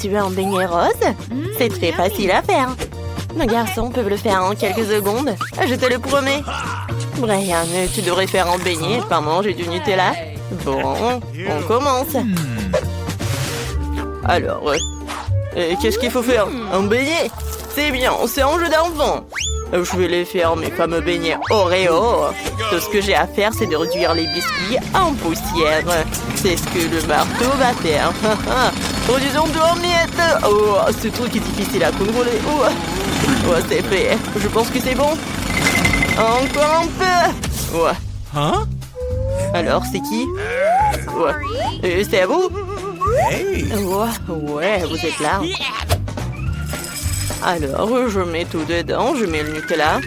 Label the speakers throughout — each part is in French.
Speaker 1: Tu veux un beignet rose? C'est très facile à faire. Nos garçons peuvent le faire en quelques secondes. Je te le promets. Brian, tu devrais faire un beignet et pas manger du Nutella. Bon, on commence. Alors, qu'est-ce qu'il faut faire? Un beignet? C'est bien, c'est un jeu d'enfant. Je vais les faire mes fameux beignets Oreo. Tout ce que j'ai à faire, c'est de réduire les biscuits en poussière. C'est ce que le marteau va faire. Produisons tout en miettes. Oh, ce truc est difficile à contrôler. Oh, c'est fait. Je pense que c'est bon. Encore un peu. Ouais.
Speaker 2: Hein?
Speaker 1: Alors, c'est qui? Ouais. C'est à vous? Ouais, vous êtes là. Alors, je mets tout dedans. Je mets le Nutella.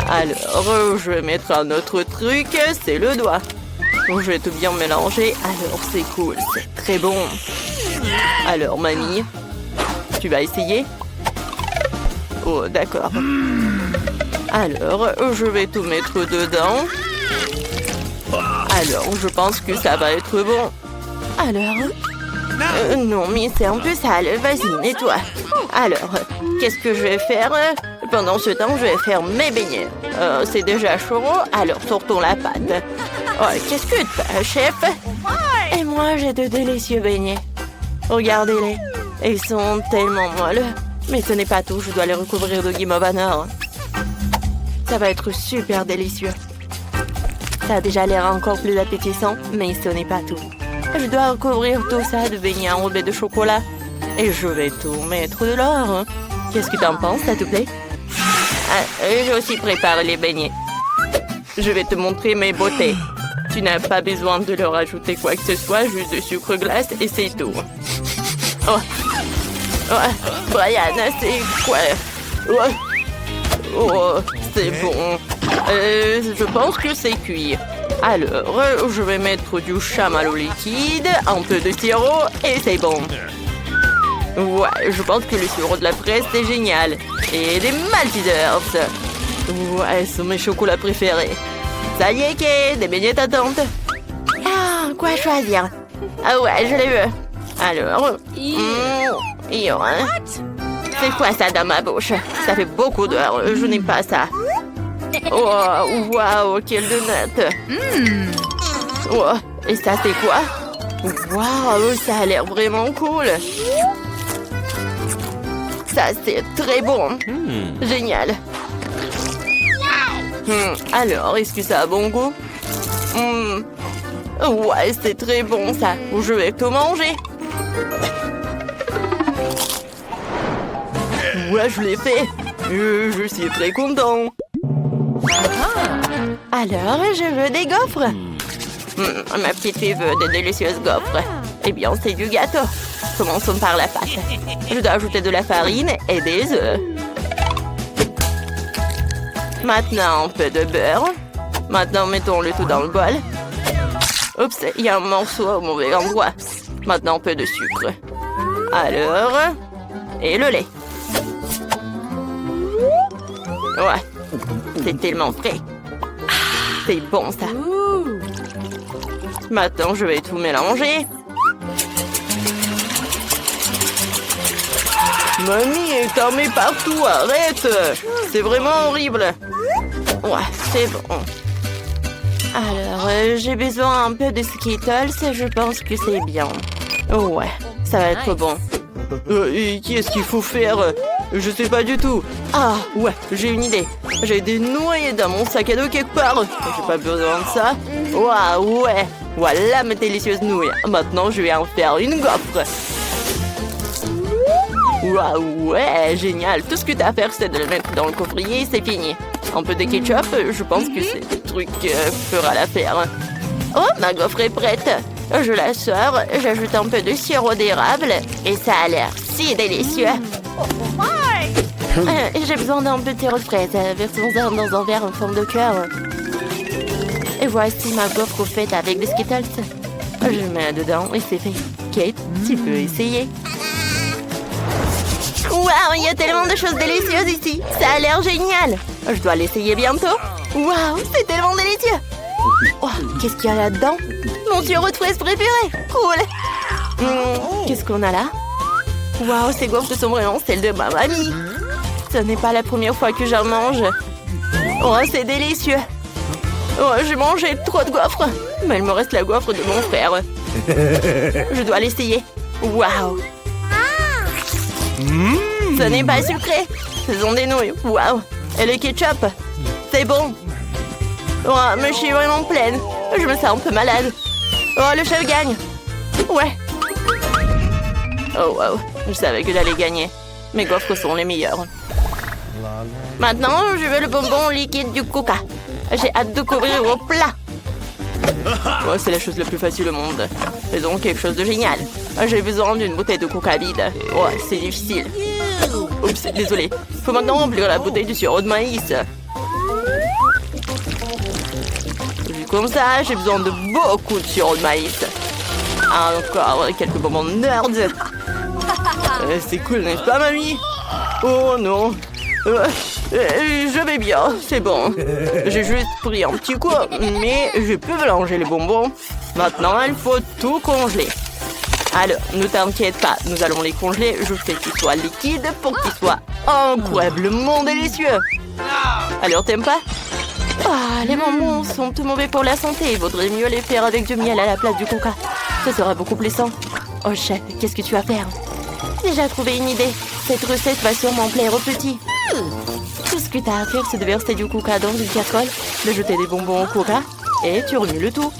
Speaker 1: Alors, je vais mettre un autre truc. C'est le doigt. Je vais tout bien mélanger. Alors, c'est cool. C'est très bon. Alors, mamie, tu vas essayer? Oh, d'accord. Alors, je vais tout mettre dedans. Alors, je pense que ça va être bon. Alors? Non, mais c'est un peu sale. Vas-y, nettoie. Alors, qu'est-ce que je vais faire? Pendant ce temps, je vais faire mes beignets. C'est déjà chaud, alors sortons la pâte. Oh, qu'est-ce que t'as, chef? Et moi, j'ai de délicieux beignets. Regardez-les. Ils sont tellement molles. Mais ce n'est pas tout, je dois les recouvrir de guimauve à nord. Ça va être super délicieux. Ça a déjà l'air encore plus appétissant, mais ce n'est pas tout. Je dois recouvrir tout ça de beignets enrobés de chocolat. Et je vais tout mettre de l'or. Qu'est-ce que t'en penses, ça te plaît? J'ai aussi préparé les beignets. Je vais te montrer mes beautés. Tu n'as pas besoin de leur ajouter quoi que ce soit, juste de sucre glace et c'est tout. Oh, Brian, c'est quoi? Oh, c'est bon. Je pense que c'est cuit. Alors, je vais mettre du chamallow liquide, un peu de sirop et c'est bon. Ouais, je pense que le sirop de la fraise, c'est génial. Et des Maltesers. Ouais, ce sont mes chocolats préférés. Ça y est, Kate, des beignets t'attendent. Ah, quoi choisir? Ah ouais, je les veux. Alors, c'est quoi ça dans ma bouche? Ça fait beaucoup d'heures, je n'aime pas ça. Oh, waouh, quelle donut. Oh, et ça, c'est quoi? Waouh, ça a l'air vraiment cool. Ça, c'est très bon. Génial. Alors, est-ce que ça a bon goût? Ouais, c'est très bon, ça. Je vais tout manger. Ouais, je l'ai fait. Je suis très content. Alors, je veux des gaufres. Ma petite fille veut de délicieuses gaufres. Eh bien, c'est du gâteau. Commençons par la pâte. Je dois ajouter de la farine et des œufs. Maintenant, un peu de beurre. Maintenant, mettons le tout dans le bol. Oups, il y a un morceau au mauvais endroit. Maintenant, un peu de sucre. Alors, et le lait. Ouais, c'est tellement frais. C'est bon, ça. Maintenant, je vais tout mélanger. Mamie, t'en mets partout, arrête! C'est vraiment horrible. Ouais, c'est bon. Alors, j'ai besoin un peu de Skittles, je pense que c'est bien. Ouais, ça va être bon. Et qu'est-ce qu'il faut faire? Je sais pas du tout. Ah, ouais, j'ai une idée. J'ai des noyés dans mon sac à dos quelque part. J'ai pas besoin de ça. Waouh, ouais. Voilà mes délicieuses nouilles. Maintenant, je vais en faire une gaufre. Waouh, ouais, génial. Tout ce que t'as à faire, c'est de le mettre dans le coffrier et c'est fini. Un peu de ketchup, je pense que c'est le truc fera l'affaire. Oh, ma gaufre est prête. Je la sors, j'ajoute un peu de sirop d'érable et ça a l'air si délicieux. J'ai besoin d'un peu de sirop de fraise. Versons-en dans un verre en forme de cœur. Et voici ma gaufre faite avec des Skittles. Je mets dedans et c'est fait. Kate, tu peux essayer. Waouh, il y a tellement de choses délicieuses ici. Ça a l'air génial. Je dois l'essayer bientôt. Waouh, c'est tellement délicieux. Oh, qu'est-ce qu'il y a là-dedans? Mon sirop de fraise préféré. Cool. Qu'est-ce qu'on a là? Waouh, ces gaufres sont vraiment celles de ma mamie. Ce n'est pas la première fois que j'en mange. Oh, c'est délicieux. Oh, j'ai mangé trop de gaufres. Mais il me reste la gaufre de mon frère. Je dois l'essayer. Waouh. Ce n'est pas sucré. Ce sont des nouilles. Waouh. Et le ketchup. C'est bon. Oh, mais je suis vraiment pleine. Je me sens un peu malade. Oh, le chef gagne. Ouais. Oh, wow. Je savais que j'allais gagner. Mes gaufres sont les meilleures. Maintenant, je veux le bonbon liquide du Coca. J'ai hâte de couvrir au plat. Oh, c'est la chose la plus facile au monde. Faisons quelque chose de génial. J'ai besoin d'une bouteille de Coca vide. Oh, c'est difficile. Oups, désolé. Faut maintenant remplir la bouteille du sirop de maïs. Vu comme ça, j'ai besoin de beaucoup de sirop de maïs. Encore quelques bonbons nerds. C'est cool, n'est-ce pas, mamie? Oh non. Je vais bien, c'est bon. J'ai juste pris un petit coup, mais je peux mélanger les bonbons. Maintenant, il faut tout congeler. Alors, ne t'inquiète pas, nous allons les congeler jusqu'à ce qu'ils soient liquides pour qu'ils soient incroyablement délicieux. Alors, t'aimes pas? Ah, les bonbons sont tout mauvais pour la santé. Il vaudrait mieux les faire avec du miel à la place du coca. Ce sera beaucoup plus sain. Oh, chef, qu'est-ce que tu vas faire? J'ai déjà trouvé une idée. Cette recette va sûrement plaire aux petits. Tout ce que t'as à faire, c'est de verser du coca dans une casserole, de jeter des bonbons au coca, et tu remues le tout.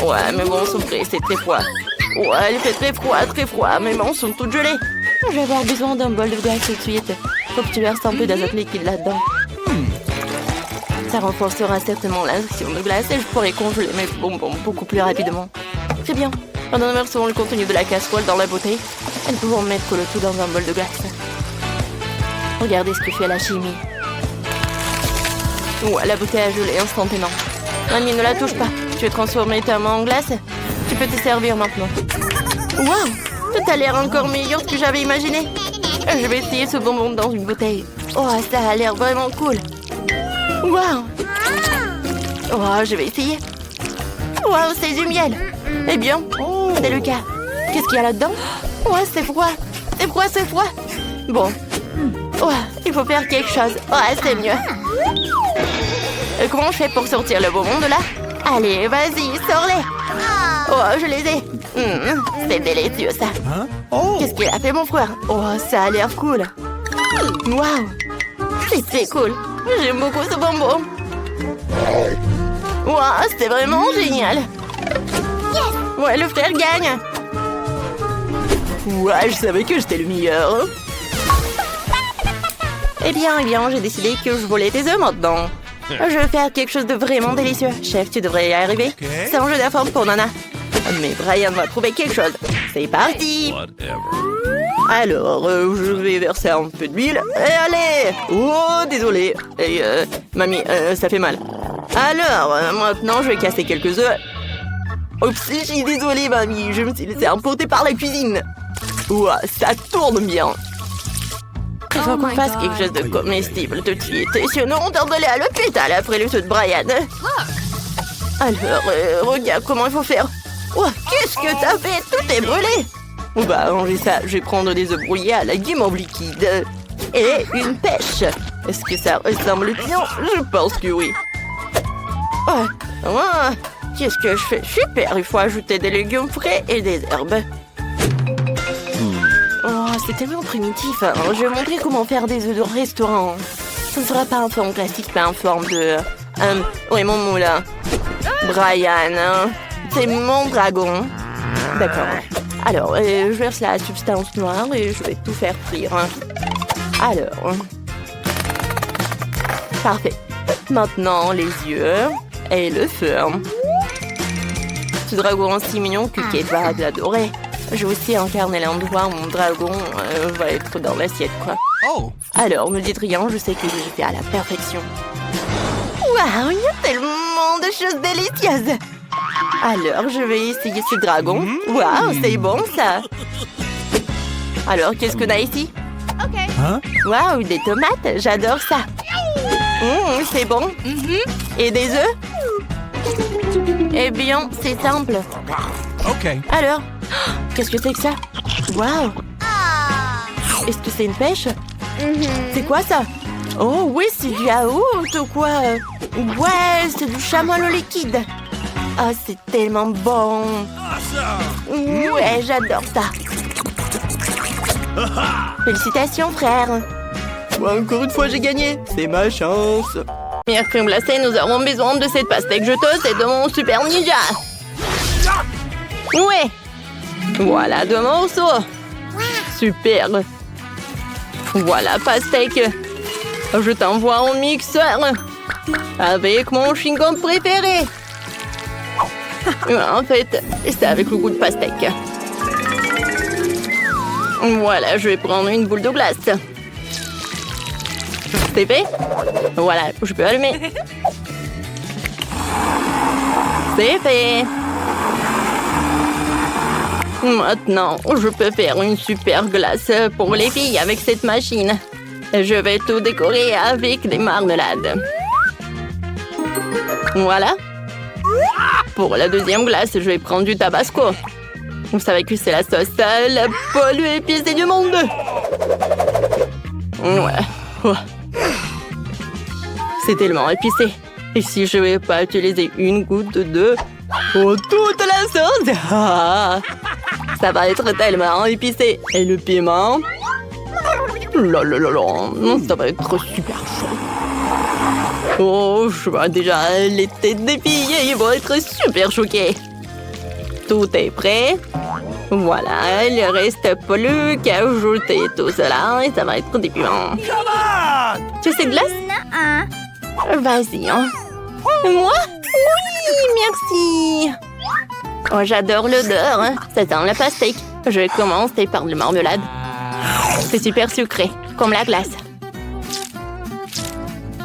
Speaker 1: Ouais, mais bon, son prêt, c'est très froid. Ouais, il fait très froid. Mes mains sont toutes gelées. Je vais avoir besoin d'un bol de glace tout de suite. Faut que tu verses un peu d'azote liquide là-dedans. Ça renforcera certainement l'action de glace et je pourrai congeler mes bonbons beaucoup plus rapidement. Très bien. Maintenant, nous versons le contenu de la casserole dans la bouteille. Et nous pouvons mettre le tout dans un bol de glace. Regardez ce que fait la chimie. Ouais, la bouteille a gelé instantanément. Mamie, ne la touche pas. Tu veux transformer ta main en glace? Tu peux te servir maintenant. Waouh! Tout a l'air encore meilleur que j'avais imaginé. Je vais essayer ce bonbon dans une bouteille. Oh, ça a l'air vraiment cool. Waouh! Oh, je vais essayer. Waouh, c'est du miel. Eh bien, c'est le cas. Qu'est-ce qu'il y a là-dedans? Ouais, c'est froid. C'est froid. Bon. Ouais, il faut faire quelque chose. Ouais, c'est mieux. Comment je fais pour sortir le bonbon de là? Allez, vas-y, sors-les. Oh, je les ai. C'est délicieux, ça. Qu'est-ce qu'il a fait, mon frère? Oh, ça a l'air cool. Waouh. C'est cool. J'aime beaucoup ce bonbon. Waouh, c'était vraiment génial. Ouais, le frère gagne. Ouais, je savais que j'étais le meilleur. Eh bien, j'ai décidé que je volais tes œufs maintenant. Je vais faire quelque chose de vraiment délicieux. Chef, tu devrais y arriver. C'est un jeu d'affaires pour Nana. Mais Brian va trouver quelque chose. C'est parti. Alors, je vais verser un peu d'huile. Et allez. Oh, désolé. Et, mamie, ça fait mal. Alors, maintenant, je vais casser quelques œufs. Oups, je suis désolée, mamie. Je me suis laissée emporter par la cuisine. Ouah, ça tourne bien. Il faut qu'on fasse quelque chose de comestible tout de suite. Sinon, on doit aller à l'hôpital après le saut de Brian. Alors, regarde comment il faut faire. Oh, qu'est-ce que t'as fait? Tout est brûlé. Oh bah, ranger ça. Je vais prendre des œufs brouillés à la guimauve liquide. Et une pêche. Est-ce que ça ressemble bien? Je pense que oui. Oh, qu'est-ce que je fais? Super, il faut ajouter des légumes frais et des herbes. Oh, c'est tellement primitif. Je vais montrer comment faire des œufs de restaurant. Ce ne sera pas en forme classique, mais en forme de... oui, mon moulin. Brian, c'est mon dragon. D'accord. Alors, je verse la substance noire et je vais tout faire frire. Alors... Parfait. Maintenant, les yeux et le feu. Ce dragon si mignon que Kate va l'adorer. Je vais aussi incarner l'endroit où mon dragon va être dans l'assiette, quoi. Alors, ne dites rien, je sais que j'ai fait à la perfection. Waouh, il y a tellement de choses délicieuses. Alors, je vais essayer ce dragon. Waouh, c'est bon, ça. Alors, qu'est-ce qu'on a ici? Waouh, des tomates, j'adore ça. C'est bon. Et des œufs? Eh bien, c'est simple. Alors, qu'est-ce que c'est que ça? Waouh! Est-ce que c'est une pêche? C'est quoi ça? Oh oui, c'est du yaourt ou quoi? Ouais, c'est du chamois au liquide. Ah, c'est tellement bon. Ouais, j'adore ça. Félicitations, frère. Encore une fois, j'ai gagné. C'est ma chance. Mère crème glacée, nous avons besoin de cette pastèque jeteuse et de mon super ninja. Ouais. Voilà 2 morceaux. Super. Voilà, pastèque. Je t'envoie au mixeur. Avec mon chewing-gum préféré. En fait, c'est avec le goût de pastèque. Voilà, je vais prendre une boule de glace. C'est fait? Voilà, je peux allumer. C'est fait. Maintenant, je peux faire une super glace pour les filles avec cette machine. Je vais tout décorer avec des marmelades. Voilà. Pour la deuxième glace, je vais prendre du tabasco. Vous savez que c'est la sauce la plus épicée du monde. Ouais. C'est tellement épicé. Et si je ne vais pas utiliser une goutte de... Oh, toute la sauce. Ça va être tellement épicé. Et le piment... Ça va être super chaud. Oh, je vois déjà les têtes des filles. Ils vont être super choqués. Tout est prêt. Voilà, il ne reste plus qu'à ajouter tout cela et ça va être des piments. Tu sais de glace? Vas-y, hein. Moi? Oui, merci. Oh, j'adore l'odeur. Hein. Ça sent la pastèque. Je vais commencer par de la marmelade. C'est super sucré, comme la glace.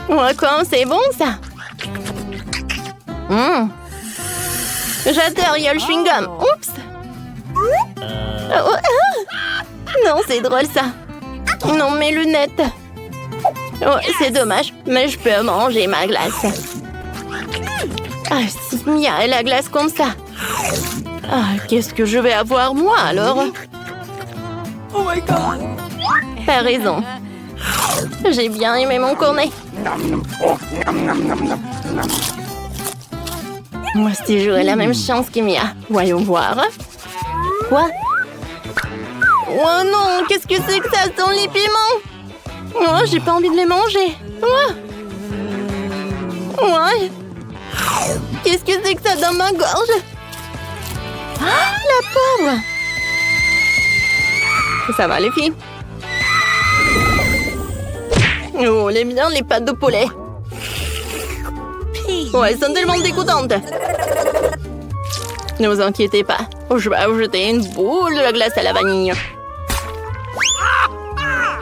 Speaker 1: Oh, comme c'est bon, ça. J'adore, il y a le chewing-gum. Oups. Non, c'est drôle, ça. Non, mes lunettes. Oh, c'est dommage, mais je peux manger ma glace. Ah, si, il y a la glace comme ça. Ah, qu'est-ce que je vais avoir, moi, alors? Oh my God. T'as raison. J'ai bien aimé mon cornet. Moi aussi, j'aurais la même chance qu'il y a. Voyons voir. Quoi? Oh non, qu'est-ce que c'est que ça sent les piments? Oh, j'ai pas envie de les manger. Ouais. Qu'est-ce que c'est que ça dans ma gorge? Ah, la pauvre. Ça va, les filles? Oh, elle aime bien les pâtes de poulet. Oh, elles sont tellement dégoûtantes. Ne vous inquiétez pas. Je vais ajouter une boule de la glace à la vanille.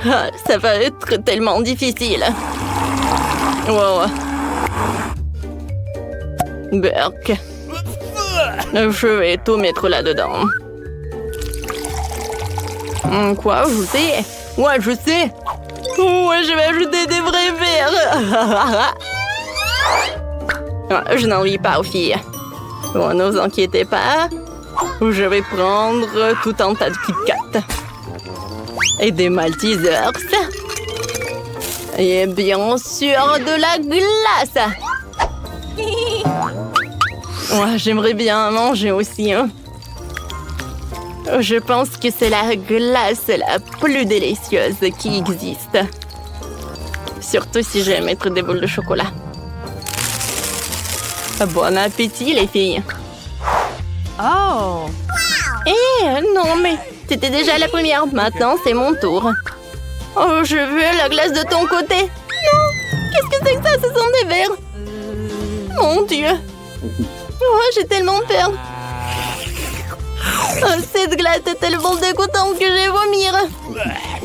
Speaker 1: Ah, ça va être tellement difficile. Wow. Burk. Je vais tout mettre là-dedans. Quoi, ajouter? Ouais, je sais. Ouais, je vais ajouter des vrais verres. Je n'en vis pas aux filles. Bon, ne vous inquiétez pas. Je vais prendre tout un tas de Kit Kat. Et des Maltesers. Et bien sûr, de la glace. Ouais, j'aimerais bien manger aussi. Hein. Je pense que c'est la glace la plus délicieuse qui existe. Surtout si je vais mettre des boules de chocolat. Bon appétit, les filles.
Speaker 2: Oh!
Speaker 1: Non, mais c'était déjà la première. Maintenant, c'est mon tour. Oh, je veux la glace de ton côté. Non! Qu'est-ce que c'est que ça? Ce sont des verres. Mon Dieu! Oh, j'ai tellement peur. Oh, cette glace est tellement dégoûtante que je vais vomir.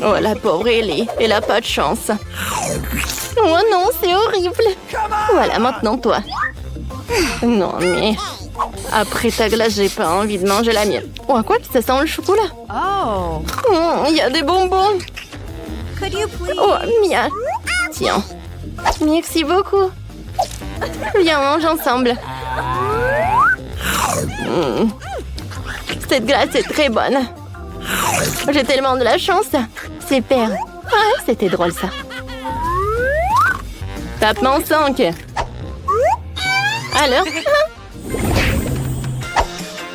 Speaker 1: Oh, la pauvre Ellie. Elle a pas de chance. Oh non, c'est horrible. Voilà, maintenant toi. Non, mais... Après ta glace, j'ai pas envie de manger la mienne. Oh, quoi que ça sent le chocolat.
Speaker 2: Oh!
Speaker 1: Il y a des bonbons.
Speaker 2: Could you please?
Speaker 1: Oh, Mia. Tiens. Merci beaucoup. Viens, on mange ensemble. Cette glace est très bonne. J'ai tellement de la chance. Super. Ah, c'était drôle ça. Tapement 5. Alors?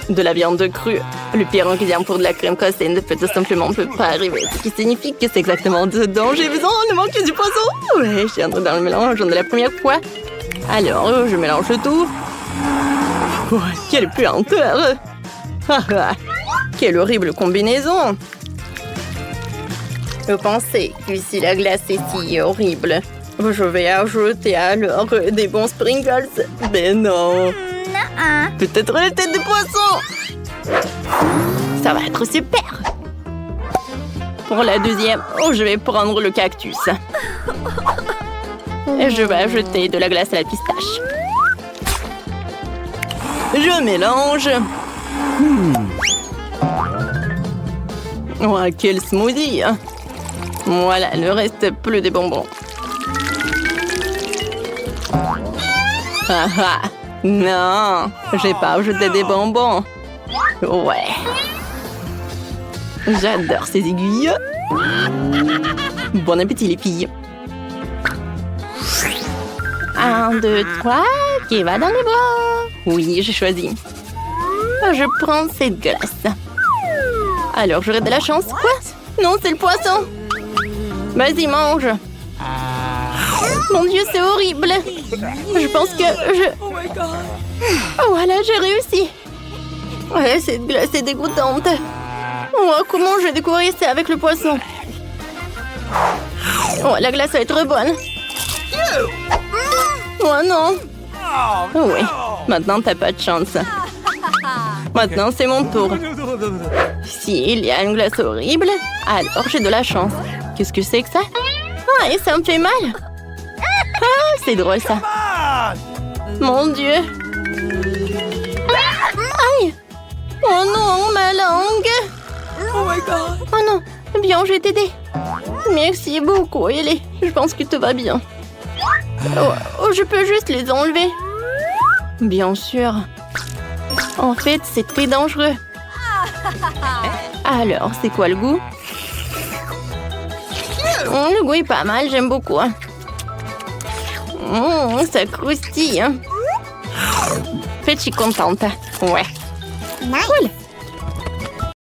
Speaker 1: De la viande crue. Le pire ingrédient pour de la crème cassée ne peut tout simplement pas arriver. Ce qui signifie que c'est exactement dedans. J'ai besoin de manquer du poisson. Ouais, je suis entrée dans le mélange de la première fois. Alors, je mélange tout. Oh, quelle puanteur! Quelle horrible combinaison! Vous pensez que si la glace est si horrible, je vais ajouter alors des bons sprinkles? Mais non! Peut-être la tête de poisson! Ça va être super! Pour la deuxième, je vais prendre le cactus. Et je vais ajouter de la glace à la pistache. Je mélange. Oh, quel smoothie! Voilà, il ne reste plus de bonbons. Ah ah! Non! J'ai pas ajouté des bonbons. Ouais. J'adore ces aiguilles. Bon appétit, les filles. 1, 2, 3, qui va dans les bois? Oui, j'ai choisi. Je prends cette glace. Alors, j'aurai de la chance. Quoi? Non, c'est le poisson. Vas-y, mange. Mon Dieu, c'est horrible. Je pense que je... Oh, voilà, j'ai réussi. Ouais, cette glace est dégoûtante. Oh, comment je vais découvrir ça avec le poisson? Oh, la glace va être bonne. Oh non. Oui, maintenant t'as pas de chance. Maintenant c'est mon tour. S'il y a une glace horrible, alors j'ai de la chance. Qu'est-ce que c'est que ça? Ah, et ça me fait mal. Ah, c'est drôle ça. Mon Dieu. Aïe. Oh non, ma langue. Oh non, bien, je vais t'aider. Merci beaucoup, Ellie. Je pense que tout va bien. Oh, je peux juste les enlever. Bien sûr. En fait, c'est très dangereux. Alors, c'est quoi le goût? Le goût est pas mal, j'aime beaucoup. Ça croustille. En fait, je suis contente. Ouais. Cool.